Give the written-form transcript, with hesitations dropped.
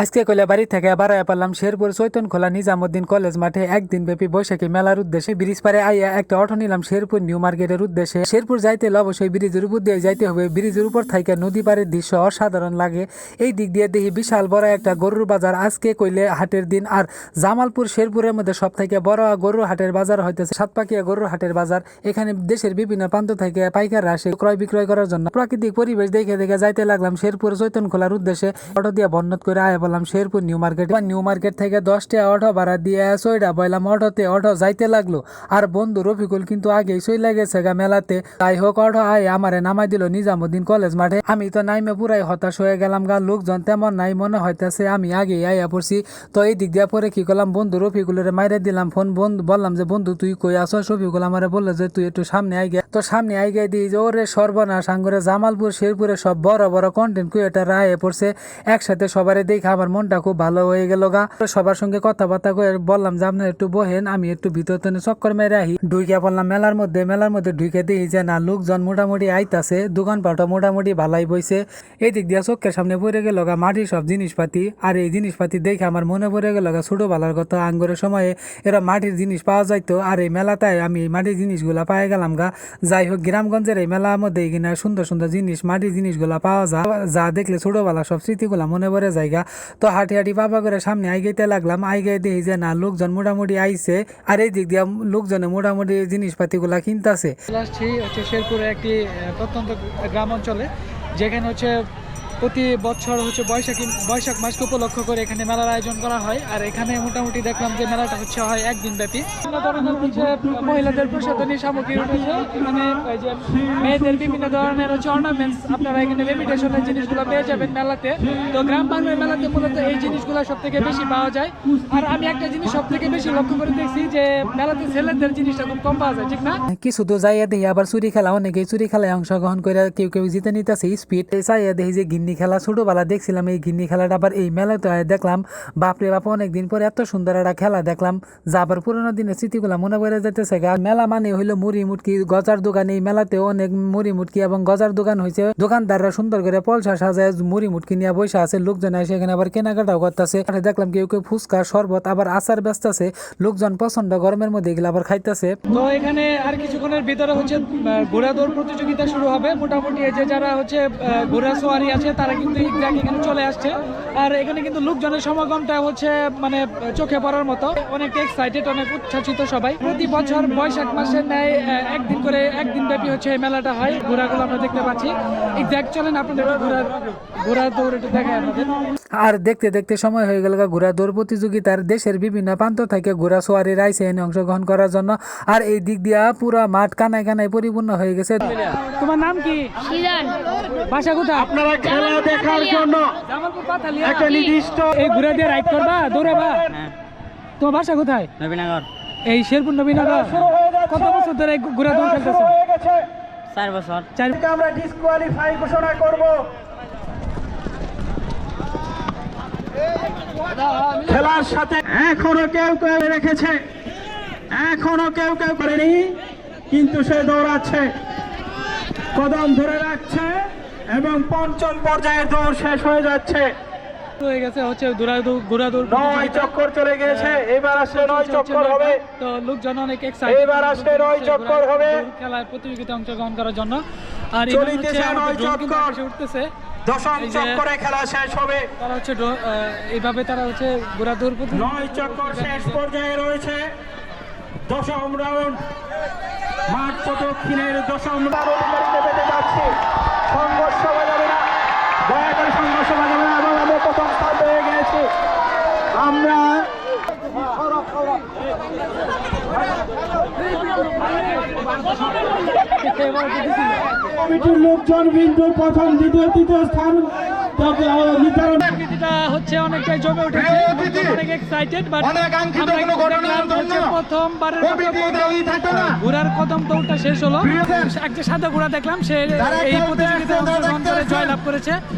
আজকে কইলে বাড়ি থেকে বাড়াইয়া পারলাম শেরপুর চৈতনখোলা নিজামুদ্দিন কলেজ মাঠে একদিন ব্যাপী বৈশাখী মেলার উদ্দেশ্যে ব্রিজ পারে আইয়া একটা অটো নিলাম শেরপুর নিউ মার্কেটের উদ্দেশ্যে। শেরপুর যাইতে হলে অবশ্যই ব্রিজের উপর দিয়ে যাইতে হবে। ব্রিজের উপর থেকে নদী পাড়ের দৃশ্য অসাধারণ লাগে। এই দিক দিয়ে দেখি বিশাল বড় একটা গরুর বাজার। আজকে কইলে হাটের দিন। আর জামালপুর শেরপুরের মধ্যে সব থেকে বড় গরুর হাটের বাজার হইতেছে সাতপাকিয়া গরুর হাটের বাজার। এখানে দেশের বিভিন্ন প্রান্ত থেকে পাইকাররা আসে ক্রয় বিক্রয় করার জন্য। প্রাকৃতিক পরিবেশ দেখে দেখে যাইতে লাগলাম শেরপুর চৈতনখোলার উদ্দেশ্যে। অটো দিয়ে বন্নত করে আয়া বললাম শেরপুর নিউ মার্কেট থেকে 10টা অটো ভাড়া দিয়ে সইডা বইলাম অটোতে। অটো যাইতে লাগলো আর বন্ধু রফিকুল কিন্তু আগেই চইলা গেছে গা মেলাতে। তাই হোক অটো আয় আমারে নামাই দিল নিজামুদ্দিন কলেজ মাঠে। আমি তো নাইমে পুরাই হতাশ হয়ে গেলাম গা। লোকজন তেমন নাই মনে হইতেছে আমি আগে আইয়া পড়ছি। তো এই দিক দিয়ে পরে কি করলাম, বন্ধু রফিকুলের মাইরে দিলাম ফোন। বন্ধু বললাম যে বন্ধু তুই কই আসো? রফিকুল আমারে বললো যে তুই একটু সামনে আই গে। তো সামনে আই গে দিই যে ওরে সর্বনাশ, আঙ্গরে জামালপুর শেরপুরে সব বড় বড় কন্টেন্ট ক্রিয়েটার আয়ে পড়ছে একসাথে। সবারে দেখে আমার মনটা খুব ভালো হয়ে গেল গা। সবার সঙ্গে কথাবার্তা করে বললাম যে আপনার একটু বহেন, আমি একটু ভিতর চক্কর মেরে আহি। ঢুকে পড়লাম মেলার মধ্যে ঢুকে দিই যে না লোকজন মোটামুটি আইতাছে, দোকানপাটও মোটামুটি ভালাই বইছে। এই দিক দিয়ে চোখের সামনে পড়ে গেল গা মাটির সব জিনিসপাতি। আর এই জিনিসপাতি দেখে আমার মনে পড়ে গেল গা ছোটবেলার কথা। আঙ্গরের সময়ে এরা মাটির জিনিস পাওয়া যাইতো। আর এই মেলাতে আমি এই মাটির জিনিসগুলা পাই গেলাম গা। যাই হোক, গ্রামগঞ্জের এই মেলার মধ্যে কিনা সুন্দর সুন্দর জিনিস মাটির জিনিসগুলা পাওয়া যায়, যা দেখলে ছোটবেলা সব স্মৃতিগুলা মনে পড়ে জায়গা। তো হাঁটি হাঁটি পাপা করে সামনে আইগাইতে লাগলাম। আইগাই দেখি যে না লোকজন মোটামুটি আইছে। আর এই দিক দিয়ে লোকজনে মোটামুটি জিনিসপাতিগুলা কিনতেছে। হচ্ছে শেরপুরে একটি প্রত্যন্ত গ্রাম অঞ্চলে, যেখানে হচ্ছে প্রতি বছর হচ্ছে বৈশাখ মাসকে উপলক্ষ করে এখানে মেলার আয়োজন করা হয়। আর এখানে মোটামুটি দেখলাম যে মেলাটা হচ্ছে হয় একদিন ব্যাপী। বিভিন্ন ধরনের হচ্ছে মহিলাদের প্রসাধনী সামগ্রী উঠেছে, মানে যে মেয়েদের বিভিন্ন ধরনের হচ্ছে অর্নামেন্টস আপনারা এখানে রেমিটেশনের জিনিসগুলো পেয়ে যাবেন মেলাতে। তো গ্রাম বাংলার মেলাতে মূলত এই জিনিসগুলো সব থেকে বেশি পাওয়া যায়। আর আমি একটা জিনিস সব থেকে বেশি লক্ষ্য করে দেখছি যে মেলাতে ছেলেদের জিনিসটা খুব কম পাওয়া যায়, ঠিক না? কিছু তো যাইয়া দেখি আবার চুরি খেলা, অনেকেই চুরি খেলায় অংশগ্রহণ করে কেউ কেউ জিতে নিতেছে স্পিড। চাইয়া দেখি যে গিন্নি খেলা, ছোটবেলা দেখছিলাম এই গিন্নি খেলাটা। আবার এই মেলাতে দেখলাম বাপরে বাপ অনেকদিন পরে এত সুন্দর একটা খেলা দেখলাম, যা আবার পুরোনো দিনের স্মৃতিগুলা মনে পড়ে যেতেছে। মেলা মানে হইলো মুড়ি মুটকি গজার দোকান। এই মেলাতেও অনেক মুড়ি মুটকি এবং গজার দোকান হয়েছে। দোকানদাররা সুন্দর করে পলসা সাজায় মুড়ি মুটকি নিয়ে বসে আছে। লোকজন এসে এখানে আবার কেনাকাটাও করতেছে। দেখলাম কেউ কেউ ফুচকা শরবত আবার আচার ব্যস্ত আছে। লোকজন পছন্দ গরমের মধ্যে এগুলো আবার খাইতেছে। তো এখানে আর কিছুক্ষণের ভিতরে হচ্ছে ঘোড়া দৌড় প্রতিযোগিতা শুরু হবে। মোটামুটি এই যে যারা হচ্ছে ঘোড়া সোয়ারি আছে তারা কিন্তু এখানে চলে আসছে। আর এখানে কিন্তু লোকজনের সমাগমটা হচ্ছে মানে চোখে পড়ার মতো। অনেক এক্সাইটেড, অনেক উচ্ছ্বাসিত সবাই। প্রতি বছর বৈশাখ মাসের ন্যায় একদিন ব্যাপী হচ্ছে এই মেলাটা হয়। ঘোড়াগুলো আমরা দেখতে পাচ্ছি। এক্সাক্ট চলেন আপনাদের ঘোড়া দৌড় একটু দেখায় আপনাদের। আর দেখতে দেখতে সময় হয়ে গেল ঘোড়া দৌড় প্রতিযোগিতার। দেশের বিভিন্ন প্রান্ত থেকে ঘোড়া সোয়ারি আইছে এনে অংশগ্রহণ করার জন্য। আর এই দিক দিয়া পুরা মাঠ কানায় কানায় পরিপূর্ণ হয়ে গেছে। তোমার নাম কি? বাসা কোথায়? আপনারা খেলা দেখার জন্য জামালপুর পাতালিয়া। একটা নির্দিষ্ট এই ঘোড়া দিয়ে রাইড করবা, দৌড়াবা? তোমার বাসা কোথায়? নবীনগর। এই শেরপুর নবীনগর। কত বছর ধরে ঘোড়া দৌড় খেলতেছো? 4 বছর। আমরা ডিসকোয়ালিফাই ঘোষণা করব। খেলার সাথে এখনো কেউ কেউ রেখেছে, এখনো কেউ কেউ করেনি, কিন্তু সে দৌড়াচ্ছে, কদম ধরে রাখছে এবং পঞ্চম পর্যায়ের দৌড় শেষ হয়ে যাচ্ছে। হয়ে গেছে হচ্ছে ঘোড়া দৌড় 9 চক্কর চলে গেছে। এবার আসলে 9 চক্কর হবে। তো লোকজন অনেক এক্সাইটেড। এবার আসলে 9 চক্কর হবে খেলার প্রতিযোগিতায় অংশগ্রহণ করার জন্য। আর চলিতেছে 9 চক্কর, উঠতেছে। দশম চক্করে খেলা শেষ হবে। তারা হচ্ছে এইভাবে তারা হচ্ছে ঘোড়া দৌড় 9 চক্কর শেষ পর্যায়ে রয়েছে। দশম রাউন্ড, মাঠ প্রদক্ষিণের দশম রাউন্ড পেতে যাচ্ছে। সংঘর্ষ বাজাবে না, দয়া করে সংঘর্ষ বাজাবে না। এবং আমরা প্রথম স্থান পেয়ে গেছি। আমরা কমিটির লোকজন বিন্দু প্রথম দ্বিতীয় তৃতীয় স্থান নির্ধারণ হচ্ছে অনেকটাই জমে উঠেছে। অনেক এক্সাইটেড, বাট প্রথমবারের ঘোড়ার কদম দৌড়টা শেষ হলো। একটা সাদা ঘোড়া দেখলাম, সে এই প্রতিযোগিতায় অংশগ্রহণ করে জয়লাভ করেছে।